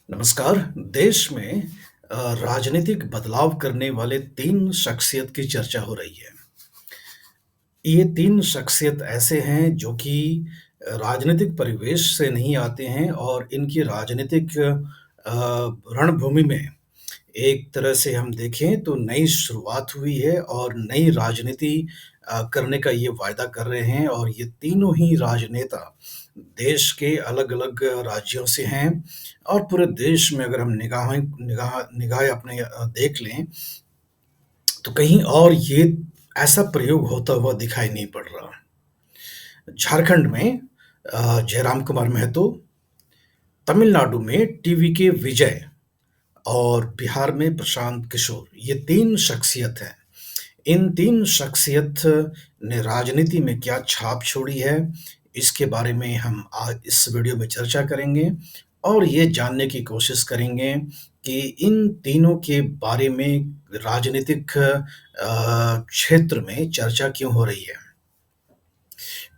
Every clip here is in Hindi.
नमस्कार। देश में राजनीतिक बदलाव करने वाले 3 शख्सियत की चर्चा हो रही है। ये 3 शख्सियत ऐसे हैं जो कि राजनीतिक परिवेश से नहीं आते हैं और इनकी राजनीतिक रणभूमि में एक तरह से हम देखें तो नई शुरुआत हुई है और नई राजनीति करने का ये वायदा कर रहे हैं और ये तीनों ही राजनेता देश के अलग-अलग राज्यों से हैं और पूरे देश में अगर हम निगाहें अपने देख लें, तो कहीं और ये ऐसा प्रयोग होता हुआ दिखाई नहीं पड़ रहा। झारखंड में जयराम कुमार महतो, तमिलनाडु में टीवी के विजय और बिहार में प्रशांत किशोर, ये 3 शख्सियत हैं। इन 3 शख्सियत ने राजनीति में क्या छाप छोड़ी है, इसके बारे में हम आज इस वीडियो में चर्चा करेंगे और ये जानने की कोशिश करेंगे कि इन तीनों के बारे में राजनीतिक क्षेत्र में चर्चा क्यों हो रही है।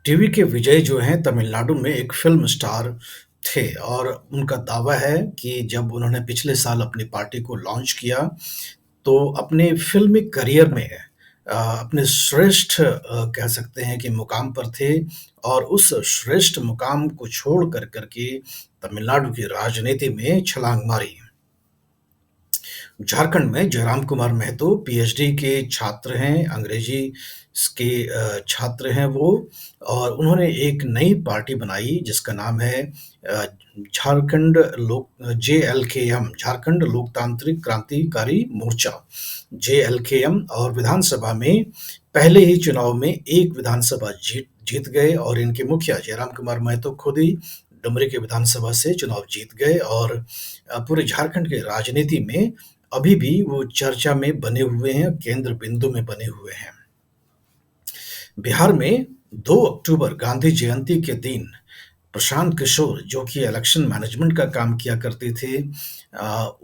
टीवी के विजय जो हैं तमिलनाडु में एक फ़िल्म स्टार थे और उनका दावा है कि जब उन्होंने पिछले साल अपनी पार्टी को लॉन्च किया, तो अपने फ़िल्मी करियर में अपने श्रेष्ठ कह सकते हैं कि मुकाम पर थे और उस श्रेष्ठ मुकाम को छोड़ कर के तमिलनाडु की राजनीति में छलांग मारी। झारखंड में जयराम कुमार महतो पीएचडी के छात्र हैं, अंग्रेजी के छात्र हैं वो और उन्होंने एक नई पार्टी बनाई जिसका नाम है झारखंड जेएलकेएम झारखंड लोकतांत्रिक क्रांतिकारी मोर्चा जेएलकेएम और विधानसभा में पहले ही चुनाव में एक विधानसभा जीत जीत गए और इनके मुखिया जयराम कुमार महतो खुद ही डुमरी के विधानसभा से चुनाव जीत गए और पूरे झारखंड की राजनीति में अभी भी वो चर्चा में बने हुए हैं, केंद्र बिंदु में बने हुए हैं। बिहार में 2 अक्टूबर गांधी जयंती के दिन प्रशांत किशोर जो कि इलेक्शन मैनेजमेंट का काम किया करते थे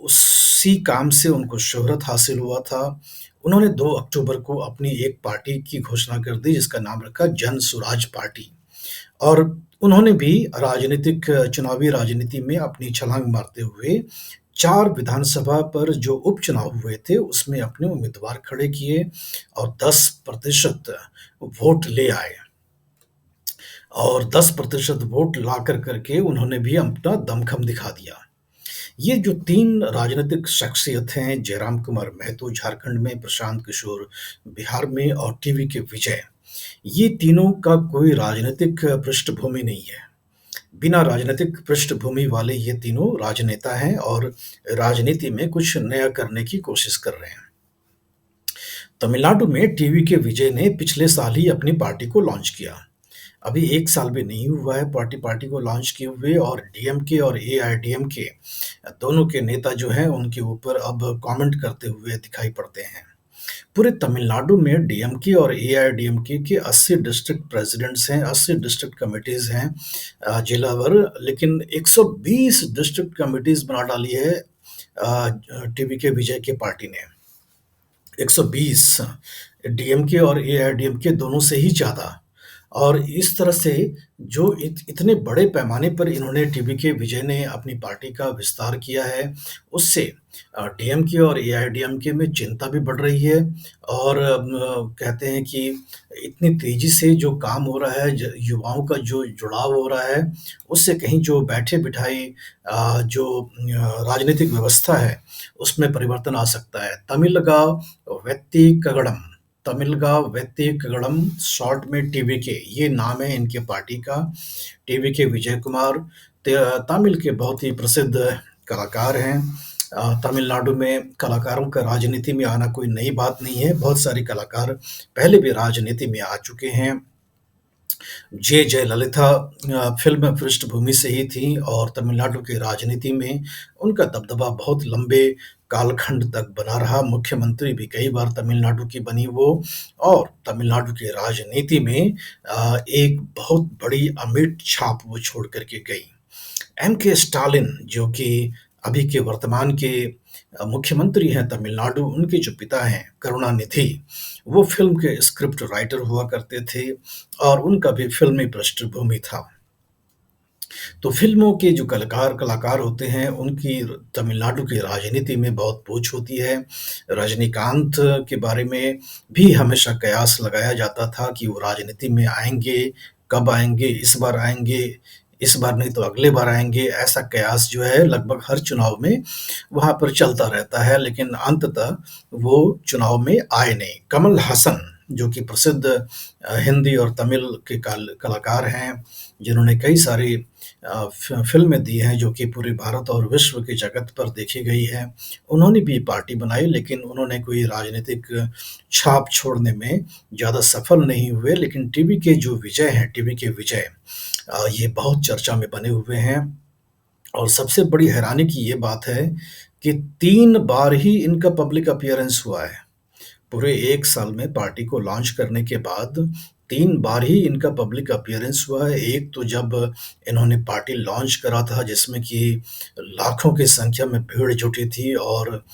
उसी काम से उनको शोहरत हासिल हुआ था। उन्होंने 2 अक्टूबर को अपनी एक पार्टी की घोषणा कर दी जिसका नाम रखा जन स्वराज पार्टी और उन्होंने भी चुनावी राजनीति में अपनी छलांग मारते हुए 4 विधानसभा पर जो उपचुनाव हुए थे उसमें अपने उम्मीदवार खड़े किए और 10% वोट ले आए और 10% वोट ला करके उन्होंने भी अपना दमखम दिखा दिया। ये जो 3 राजनीतिक शख्सियत हैं, जयराम कुमार महतो झारखंड में, प्रशांत किशोर बिहार में और टीवी के विजय, ये तीनों का कोई राजनीतिक पृष्ठभूमि नहीं है। बिना राजनीतिक पृष्ठभूमि वाले ये तीनों राजनेता हैं और राजनीति में कुछ नया करने की कोशिश कर रहे हैं। तमिलनाडु में टीवी के विजय ने पिछले साल ही अपनी पार्टी को लॉन्च किया। अभी 1 साल भी नहीं हुआ है पार्टी को लॉन्च किए हुए और डीएमके और एआईडीएमके दोनों के नेता जो हैं उनके ऊपर अब कमेंट करते हुए दिखाई पड़ते हैं। पूरे तमिलनाडु में डीएमके और एआईडीएमके के 80 डिस्ट्रिक्ट प्रेसिडेंट्स हैं, 80 डिस्ट्रिक्ट कमिटीज़ हैं जिलावर, लेकिन 120 डिस्ट्रिक्ट कमिटीज़ बना डाली है टीवी के विजय की पार्टी ने। 120 डीएमके और एआईडीएमके दोनों से ही ज़्यादा और इस तरह से जो इतने बड़े पैमाने पर इन्होंने टीवी के विजय ने अपनी पार्टी का विस्तार किया है, उससे डीएमके और एआईडीएमके में चिंता भी बढ़ रही है और कहते हैं कि इतनी तेज़ी से जो काम हो रहा है, युवाओं का जो जुड़ाव हो रहा है, उससे कहीं जो बैठे-बिठाए राजनीतिक व्यवस्था है, उसमें परिवर्तन आ सकता है। तमिलगांव वेत्ती कगड़म शॉर्ट में टीवी के ये नाम है इनके पार्टी का। टीवी के विजय कुमार तमिल के बहुत ही प्रसिद्ध कलाकार हैं। तमिलनाडु में कलाकारों का राजनीति में आना कोई नई बात नहीं है, बहुत सारे कलाकार पहले भी राजनीति में आ चुके हैं। जयललिता फ़िल्म पृष्ठभूमि से ही थीं और तमिलनाडु की राजनीति में उनका दबदबा बहुत लंबे कालखंड तक बना रहा। मुख्यमंत्री भी कई बार तमिलनाडु की बनी वो और तमिलनाडु की राजनीति में एक बहुत बड़ी अमिट छाप वो छोड़ कर के गईं। एम.के. स्टालिन जो कि अभी के वर्तमान के मुख्यमंत्री हैं तमिलनाडु, उनके जो पिता हैं करुणानिधि, वो फ़िल्म के स्क्रिप्ट राइटर हुआ करते थे और उनका भी फ़िल्मी पृष्ठभूमि था। तो फ़िल्मों के जो कलाकार होते हैं, उनकी तमिलनाडु की राजनीति में बहुत पूछ होती है। रजनीकांत के बारे में भी हमेशा कयास लगाया जाता था कि वो राजनीति में आएँगे, कब आएँगे, इस बार नहीं तो अगले बार आएँगे, ऐसा कयास जो है लगभग हर चुनाव में वहाँ पर चलता रहता है, लेकिन अंततः वो चुनाव में आए नहीं। कमल हासन जो कि प्रसिद्ध हिंदी और तमिल के कलाकार हैं, जिन्होंने कई सारी फ़िल्में दी हैं जो कि पूरे भारत और विश्व की जगत पर देखी गई हैं। उन्होंने भी पार्टी बनाई, लेकिन उन्होंने कोई राजनीतिक छाप छोड़ने में ज़्यादा सफल नहीं हुए, लेकिन टीवी के विजय ये बहुत चर्चा में बने हुए हैं। और सबसे बड़ी हैरानी की ये बात है कि 3 बार ही इनका पब्लिक अपीयरेंस हुआ है। पूरे 1 साल में पार्टी को लॉन्च करने के बाद 3 बार ही इनका पब्लिक अपीयरेंस हुआ है। एक तो जब इन्होंने पार्टी लॉन्च करा था, जिसमें कि लाखों की संख्या में भीड़ जुटी थी और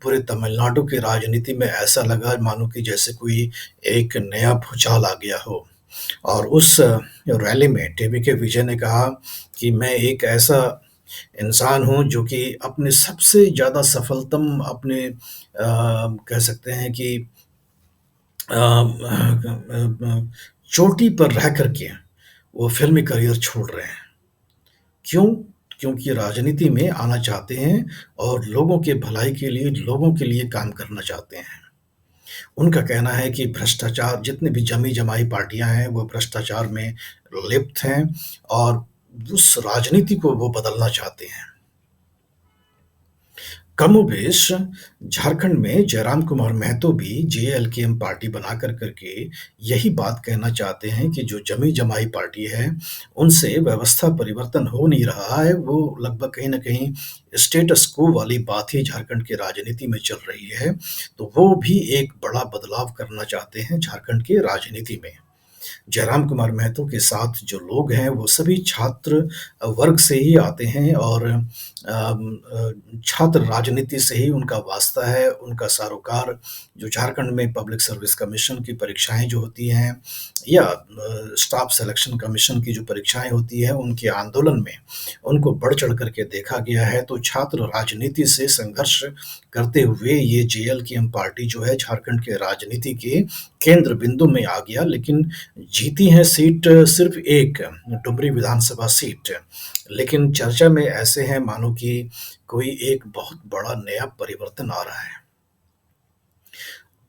पूरे तमिलनाडु की राजनीति में ऐसा लगा मानो कि जैसे कोई एक नया भूचाल आ गया हो। और उस रैली में टीवी के विजय ने कहा कि मैं एक ऐसा इंसान हूँ जो कि अपने सबसे ज़्यादा सफलतम कह सकते हैं कि चोटी पर रह कर के वो फ़िल्मी करियर छोड़ रहे हैं। क्यों? क्योंकि राजनीति में आना चाहते हैं और लोगों के भलाई के लिए, लोगों के लिए काम करना चाहते हैं। उनका कहना है कि भ्रष्टाचार जितनी भी जमी-जमाई पार्टियाँ हैं, वो भ्रष्टाचार में लिप्त हैं और उस राजनीति को वो बदलना चाहते हैं। कमोबेश झारखंड में जयराम कुमार महतो भी जेएलकेएम पार्टी बना करके यही बात कहना चाहते हैं कि जो जमी-जमाई पार्टी है, उनसे व्यवस्था परिवर्तन हो नहीं रहा है, वो लगभग कहीं न कहीं स्टेटस क्वो वाली बात ही झारखंड की राजनीति में चल रही है, तो वो भी एक बड़ा बदलाव करना चाहते हैं झारखंड की राजनीति में। जयराम कुमार महतो के साथ जो लोग हैं वो सभी छात्र वर्ग से ही आते हैं और छात्र राजनीति से ही उनका वास्ता है। उनका सरोकार जो झारखंड में पब्लिक सर्विस कमीशन की परीक्षाएँ जो होती हैं या स्टाफ सिलेक्शन कमीशन की जो परीक्षाएँ होती हैं, उनके आंदोलन में उनको बढ़-चढ़ कर के देखा गया है। तो छात्र राजनीति से संघर्ष करते हुए ये जेएलकेएम पार्टी जो है झारखंड के राजनीति के केंद्र बिंदु में आ गया, लेकिन जीती है सीट सिर्फ एक डुमरी विधानसभा सीट। लेकिन चर्चा में ऐसे हैं मानो कि कोई एक बहुत बड़ा नया परिवर्तन आ रहा है।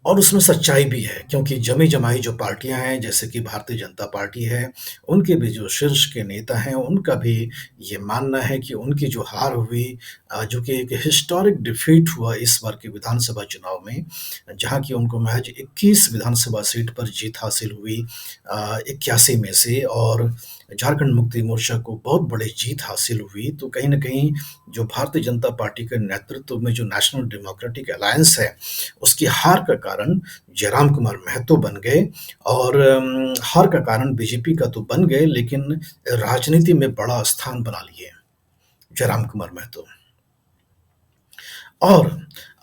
और उसमें सच्चाई भी है क्योंकि जमी-जमाई जो पार्टियाँ हैं जैसे कि भारतीय जनता पार्टी है, उनके भी जो शीर्ष के नेता हैं, उनका भी ये मानना है कि उनकी जो हार हुई जो कि एक हिस्टोरिक डिफीट हुआ इस बार के विधानसभा चुनाव में, जहाँ की उनको महज़ 21 विधानसभा सीट पर जीत हासिल हुई 81 में से और झारखंड मुक्ति मोर्चा को बहुत बड़ी जीत हासिल हुई। तो कहीं न कहीं जो भारतीय जनता पार्टी के नेतृत्व में जो नेशनल डेमोक्रेटिक अलायंस है, उसकी हार का कारण जयराम कुमार महतो बन गए और हार का कारण बीजेपी का तो बन गए, लेकिन राजनीति में बड़ा स्थान बना लिए जयराम कुमार महतो। और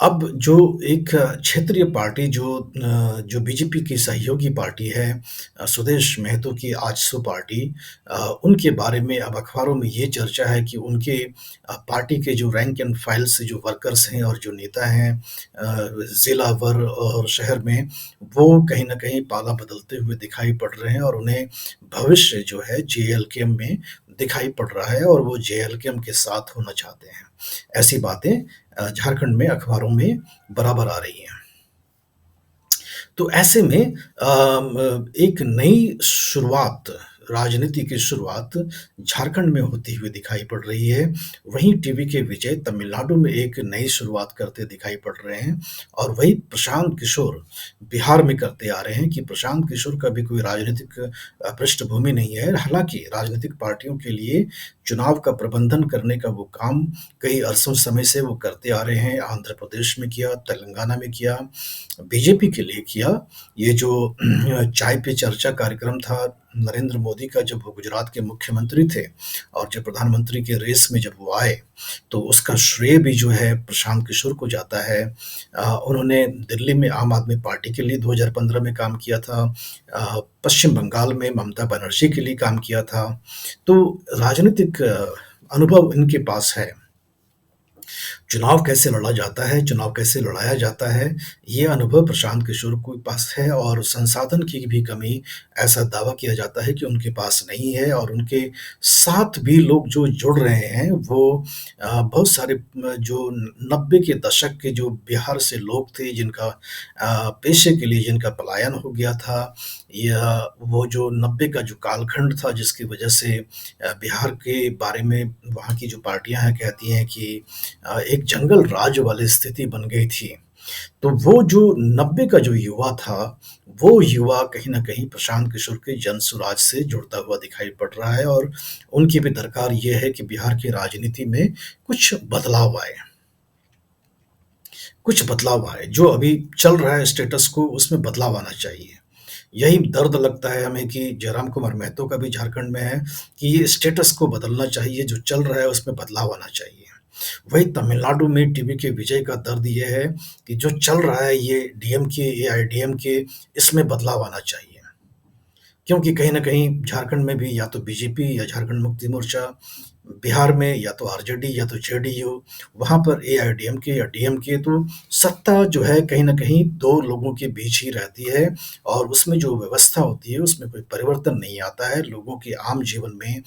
अब जो एक क्षेत्रीय पार्टी जो बीजेपी की सहयोगी पार्टी है सुदेश महतो की आजसू पार्टी उनके बारे में अब अखबारों में ये चर्चा है कि उनके पार्टी के जो रैंक एंड फाइल से जो वर्कर्स हैं और जो नेता हैं ज़िला वर और शहर में, वो कहीं न कहीं पाला बदलते हुए दिखाई पड़ रहे हैं और उन्हें भविष्य जो है जेएलकेएम में दिखाई पड़ रहा है और वो जेएलकेएम के साथ होना चाहते हैं। ऐसी बातें झारखंड में अखबारों में बराबर आ रही हैं। तो ऐसे में एक नई शुरुआत, राजनीति की शुरुआत झारखंड में होती हुई दिखाई पड़ रही है। वहीं टीवी के विजय तमिलनाडु में एक नई शुरुआत करते दिखाई पड़ रहे हैं और वही प्रशांत किशोर बिहार में करते आ रहे हैं कि प्रशांत किशोर का भी कोई राजनीतिक पृष्ठभूमि नहीं है। हालाँकि राजनीतिक पार्टियों के लिए चुनाव का प्रबंधन करने का वो काम कई अरसों समय से वो करते आ रहे हैं। आंध्र प्रदेश में किया, तेलंगाना में किया, बीजेपी के लिए किया। ये जो चाय पे चर्चा कार्यक्रम था नरेंद्र मोदी का जब वो गुजरात के मुख्यमंत्री थे और जब प्रधानमंत्री के रेस में जब वो आए, तो उसका श्रेय भी जो है प्रशांत किशोर को जाता है। उन्होंने दिल्ली में आम आदमी पार्टी के लिए 2015 में काम किया था, पश्चिम बंगाल में ममता बनर्जी के लिए काम किया था। तो राजनीतिक अनुभव इनके पास है। चुनाव कैसे लड़ा जाता है, चुनाव कैसे लड़ाया जाता है, ये अनुभव प्रशांत किशोर के पास है और संसाधन की भी कमी ऐसा दावा किया जाता है कि उनके पास नहीं है और उनके साथ भी लोग जो जुड़ रहे हैं वो बहुत सारे जो 90 के दशक के जो बिहार से लोग थे जिनका पेशे के लिए जिनका पलायन हो गया था या वो जो 90 का जो कालखंड था जिसकी वजह से बिहार के बारे में वहाँ की जो पार्टियाँ हैं कहती हैं कि एक जंगल राज वाली स्थिति बन गई थी। तो वो जो 90 का जो युवा था, वो युवा कहीं न कहीं प्रशांत किशोर के जनसुराज से जुड़ता हुआ दिखाई पड़ रहा है और उनकी भी दरकार ये है कि बिहार की राजनीति में कुछ बदलाव आए। कुछ बदलाव आए, जो अभी चल रहा है स्टेटस को उसमें बदलाव आना चाहिए। यही दर्द लगता है हमें कि जयराम कुमार महतो का भी झारखंड में है कि ये स्टेटस को बदलना चाहिए, जो चल रहा है उसमें बदलाव आना चाहिए। वही तमिलनाडु में टीवी के विजय का दर्द ये है कि जो चल रहा है ये डीएमके, एआईएडीएमके इसमें बदलाव आना चाहिए। क्योंकि कहीं न कहीं झारखंड में भी या तो बीजेपी या झारखंड मुक्ति मोर्चा, बिहार में या तो आरजेडी या तो जेडीयू, वहाँ पर एआईएडीएमके या डीएमके तो सत्ता जो है कहीं न कहीं 2 लोगों के बीच ही रहती है और उसमें जो व्यवस्था होती है उसमें कोई परिवर्तन नहीं आता है। लोगों के आम जीवन में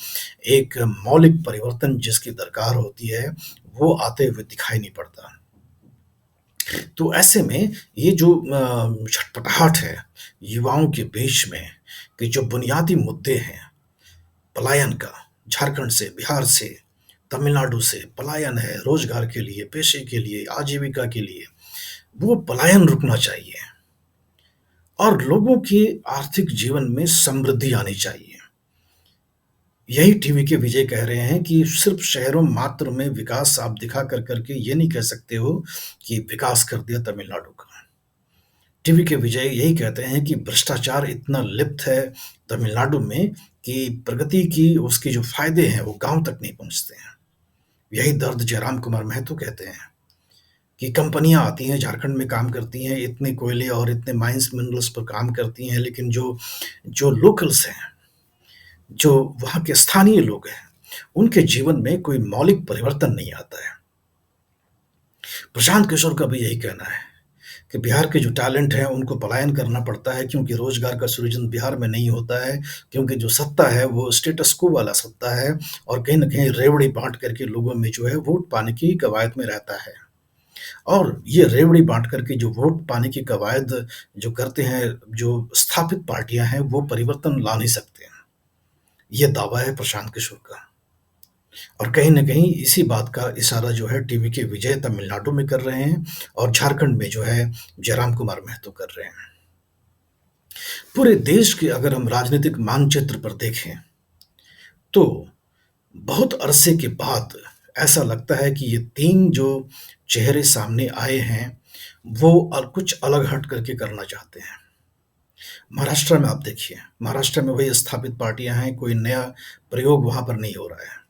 एक मौलिक परिवर्तन जिसकी दरकार होती है, वो आते हुए दिखाई नहीं पड़ता। तो ऐसे में ये जो छटपटाहट है युवाओं के बीच में कि जो बुनियादी मुद्दे हैं पलायन का, झारखंड से, बिहार से, तमिलनाडु से पलायन है रोजगार के लिए, पेशे के लिए, आजीविका के लिए, वो पलायन रुकना चाहिए और लोगों के आर्थिक जीवन में समृद्धि आनी चाहिए। यही टीवी के विजय कह रहे हैं कि सिर्फ शहरों मात्र में विकास आप दिखा कर करके ये नहीं कह सकते हो कि विकास कर दिया तमिलनाडु का। टीवी के विजय यही कहते हैं कि भ्रष्टाचार इतना लिप्त है तमिलनाडु में कि प्रगति की उसके जो फायदे हैं वो गांव तक नहीं पहुंचते हैं। यही दर्द जयराम कुमार महतो कहते हैं कि कंपनियां आती हैं झारखंड में काम करती हैं, इतने कोयले और इतने माइंस मिनरल्स पर काम करती हैं, लेकिन जो जो लोकल्स हैं, जो वहाँ के स्थानीय लोग हैं, उनके जीवन में कोई मौलिक परिवर्तन नहीं आता है। प्रशांत किशोर का भी यही कहना है कि बिहार के जो टैलेंट हैं उनको पलायन करना पड़ता है क्योंकि रोजगार का सृजन बिहार में नहीं होता है, क्योंकि जो सत्ता है वो स्टेटस को वाला सत्ता है और कहीं न कहीं रेवड़ी बाँट करके लोगों में जो है वोट पाने की कवायद में रहता है। और ये रेवड़ी बाँट करके जो वोट पाने की कवायद जो करते हैं, जो स्थापित पार्टियाँ हैं, वो परिवर्तन ला नहीं सकते हैं। ये दावा है प्रशांत किशोर का। और कहीं न कहीं इसी बात का इशारा जो है टीवी के विजय तमिलनाडु में कर रहे हैं और झारखंड में जो है जयराम कुमार महतो कर रहे हैं। पूरे देश के अगर हम राजनीतिक मानचित्र पर देखें, तो बहुत अरसे के बाद ऐसा लगता है कि ये 3 जो चेहरे सामने आए हैं, वो कुछ अलग हट करके करना चाहते हैं। महाराष्ट्र में आप देखिए, महाराष्ट्र में वही स्थापित पार्टियाँ हैं, कोई नया प्रयोग वहाँ पर नहीं हो रहा है।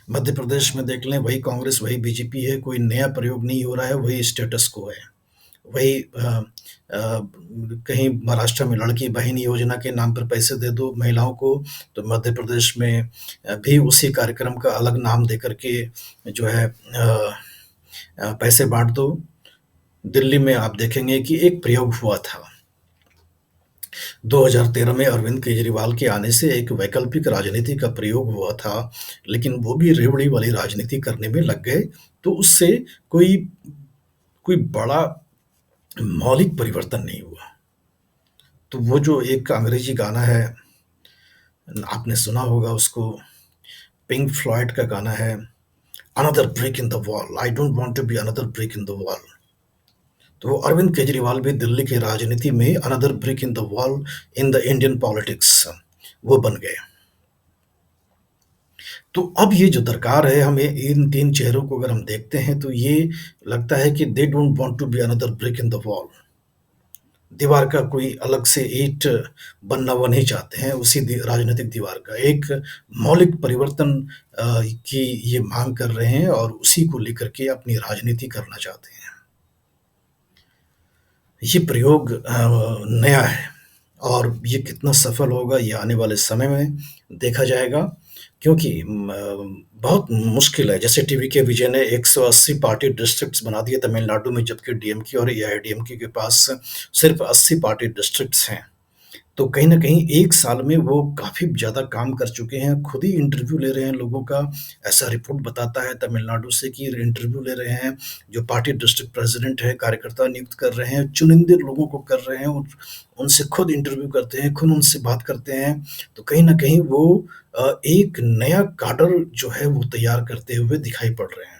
मध्य प्रदेश में देख लें वही कांग्रेस, वही बीजेपी है, कोई नया प्रयोग नहीं हो रहा है, वही स्टेटस क्वो है। वही कहीं महाराष्ट्र में लड़की बहन योजना के नाम पर पैसे दे दो महिलाओं को, तो मध्य प्रदेश में भी उसी कार्यक्रम का अलग नाम दे करके जो है पैसे बाँट दो। दिल्ली में आप देखेंगे कि एक प्रयोग हुआ था। 2013 में अरविंद केजरीवाल के आने से एक वैकल्पिक राजनीति का प्रयोग हुआ था, लेकिन वो भी रेवड़ी वाली राजनीति करने में लग गए, तो उससे कोई कोई बड़ा मौलिक परिवर्तन नहीं हुआ। तो वो जो एक अंग्रेजी गाना है, आपने सुना होगा उसको, पिंक फ्लॉयड का गाना है, another break in the wall, I don't want to be another break in the wall. तो वो अरविंद केजरीवाल भी दिल्ली की राजनीति में another brick in the wall in the Indian politics वो बन गए। तो अब ये जो दरकार है हमें इन 3 चेहरों को अगर हम देखते हैं तो ये लगता है कि they don't want to be another brick in the wall. दीवार का कोई अलग से ईंट बनना वो नहीं चाहते हैं, उसी राजनीतिक दीवार का एक मौलिक परिवर्तन की ये मांग कर रहे हैं और उसी को लेकर के अपनी राजनीति करना चाहते हैं। ये प्रयोग नया है और ये कितना सफल होगा ये आने वाले समय में देखा जाएगा, क्योंकि बहुत मुश्किल है। जैसे टीवी के विजय ने 180 पार्टी डिस्ट्रिक्ट्स बना दिए तमिलनाडु में, जबकि डीएमके और एआईएडीएमके के पास सिर्फ 80 पार्टी डिस्ट्रिक्ट्स हैं। तो कहीं न कहीं 1 साल में वो काफ़ी ज़्यादा काम कर चुके हैं, खुद ही इंटरव्यू ले रहे हैं लोगों का। ऐसा रिपोर्ट बताता है तमिलनाडु से कि इंटरव्यू ले रहे हैं, जो पार्टी डिस्ट्रिक्ट प्रेज़िडेंट है, कार्यकर्ता नियुक्त कर रहे हैं, चुनिंदे लोगों को कर रहे हैं, उनसे खुद इंटरव्यू करते हैं, खुद उनसे बात करते हैं। तो कहीं न कहीं वो एक नया काडर जो है वो तैयार करते हुए दिखाई पड़ रहे हैं।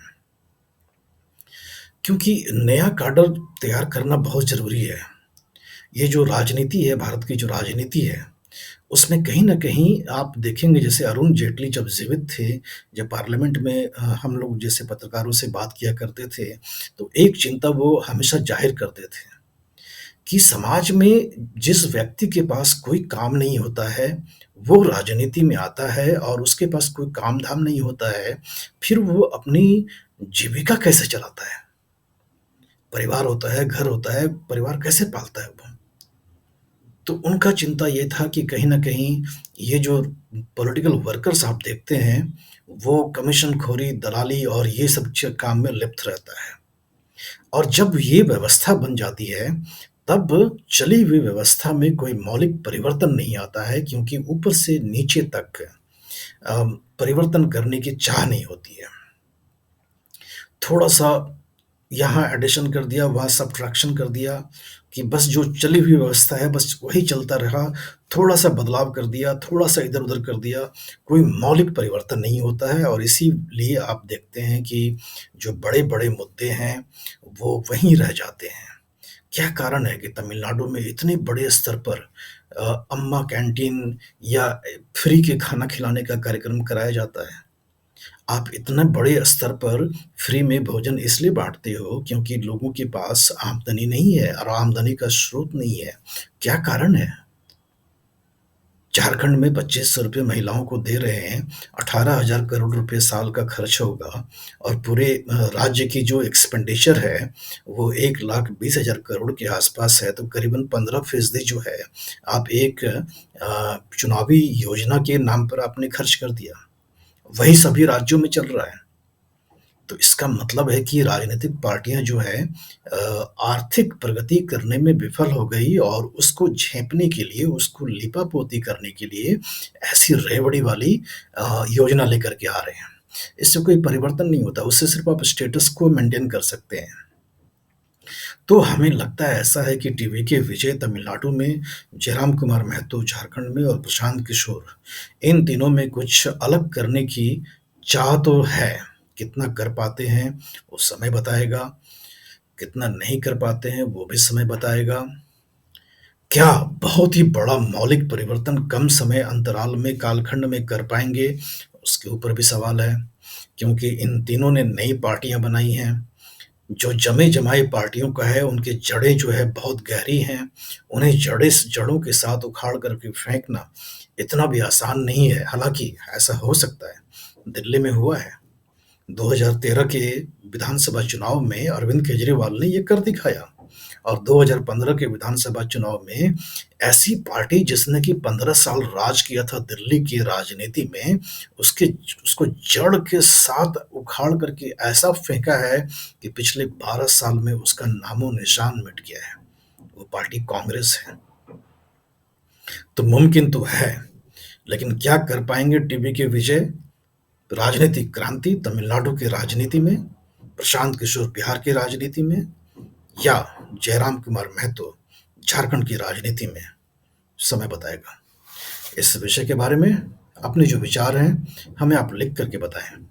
क्योंकि नया काडर तैयार करना बहुत ज़रूरी है। ये जो राजनीति है, भारत की जो राजनीति है, उसमें कहीं न कहीं आप देखेंगे, जैसे अरुण जेटली जब जीवित थे, जब पार्लियामेंट में हम लोग जैसे पत्रकारों से बात किया करते थे, तो एक चिंता वो हमेशा ज़ाहिर करते थे कि समाज में जिस व्यक्ति के पास कोई काम नहीं होता है, वो राजनीति में आता है और उसके पास कोई काम-धाम नहीं होता है, फिर वो अपनी जीविका कैसे चलाता है? परिवार होता है, घर होता है, परिवार कैसे पालता है वो? तो उनका चिंता ये था कि कहीं न कहीं ये जो पॉलिटिकल वर्कर्स आप देखते हैं, वो कमीशनखोरी, दलाली और ये सब काम में लिप्त रहता है। और जब ये व्यवस्था बन जाती है, तब चली हुई व्यवस्था में कोई मौलिक परिवर्तन नहीं आता है, क्योंकि ऊपर से नीचे तक परिवर्तन करने की चाह नहीं होती है। थोड़ा-सा यहाँ एडिशन कर दिया, वहाँ सब्ट्रैक्शन कर दिया, कि बस जो चली हुई व्यवस्था है, बस वही चलता रहा, थोड़ा-सा बदलाव कर दिया, थोड़ा-सा इधर-उधर कर दिया, कोई मौलिक परिवर्तन नहीं होता है और इसीलिए आप देखते हैं कि जो बड़े-बड़े मुद्दे हैं, वो वहीं रह जाते हैं। क्या कारण है कि तमिलनाडु में इतने बड़े स्तर पर अम्मा कैंटीन या फ्री के खाना खिलाने का कार्यक्रम कराया जाता है? आप इतने बड़े स्तर पर फ्री में भोजन इसलिए बाँटते हो क्योंकि लोगों के पास आमदनी नहीं है और आमदनी का स्रोत नहीं है। क्या कारण है? झारखंड में ₹2500 महिलाओं को दे रहे हैं, 18,000 करोड़ रुपए साल का खर्च होगा और पूरे राज्य की जो एक्सपेंडिचर है, वो 1,20,000 करोड़ के आसपास है, तो करीबन 15% जो है, आप एक चुनावी योजना के नाम पर आपने खर्च कर दिया। वही सभी राज्यों में चल रहा है। तो इसका मतलब है कि राजनीतिक पार्टियाँ जो हैं आर्थिक प्रगति करने में विफल हो गई और उसको झेपने के लिए, उसको लीपापोती करने के लिए ऐसी रेवड़ी वाली योजना लेकर के आ रहे हैं। इससे कोई परिवर्तन नहीं होता, उससे सिर्फ़ आप स्टेटस को मेंटेन कर सकते हैं। तो हमें लगता है ऐसा है कि टीवी के विजय तमिलनाडु में, जयराम कुमार महतो झारखंड में और प्रशांत किशोर, इन तीनों में कुछ अलग करने की चाह तो है। कितना कर पाते हैं, वो समय बताएगा, कितना नहीं कर पाते हैं, वो भी समय बताएगा। क्या बहुत ही बड़ा मौलिक परिवर्तन कम समय अंतराल में, कालखंड में कर पाएँगे, उसके ऊपर भी सवाल है, क्योंकि इन तीनों ने नई पार्टियाँ बनाई हैं। जो जमे-जमाई पार्टियों का है, उनकी जड़ें जो है बहुत गहरी हैं, उन्हें जड़ों के साथ उखाड़ कर के फेंकना इतना भी आसान नहीं है, हालाँकि ऐसा हो सकता है। दिल्ली में हुआ है, 2013 के विधानसभा चुनाव में अरविंद केजरीवाल ने ये कर दिखाया और 2015 के विधानसभा चुनाव में ऐसी पार्टी जिसने कि 15 साल राज किया था दिल्ली की राजनीति में, उसके उसको जड़ के साथ उखाड़ करके ऐसा फेंका है कि पिछले 12 साल में उसका नामो-निशान मिट गया है। वो पार्टी कांग्रेस है। तो मुमकिन तो है, लेकिन क्या कर पाएँगे टीवी के विजय? राजनीतिक क्रांति तमिलनाडु की राजनीति में, प्रशांत किशोर बिहार की राजनीति में या जयराम कुमार महतो झारखंड की राजनीति में, समय बताएगा। इस विषय के बारे में अपने जो विचार हैं, हमें आप लिख कर के बताएँ।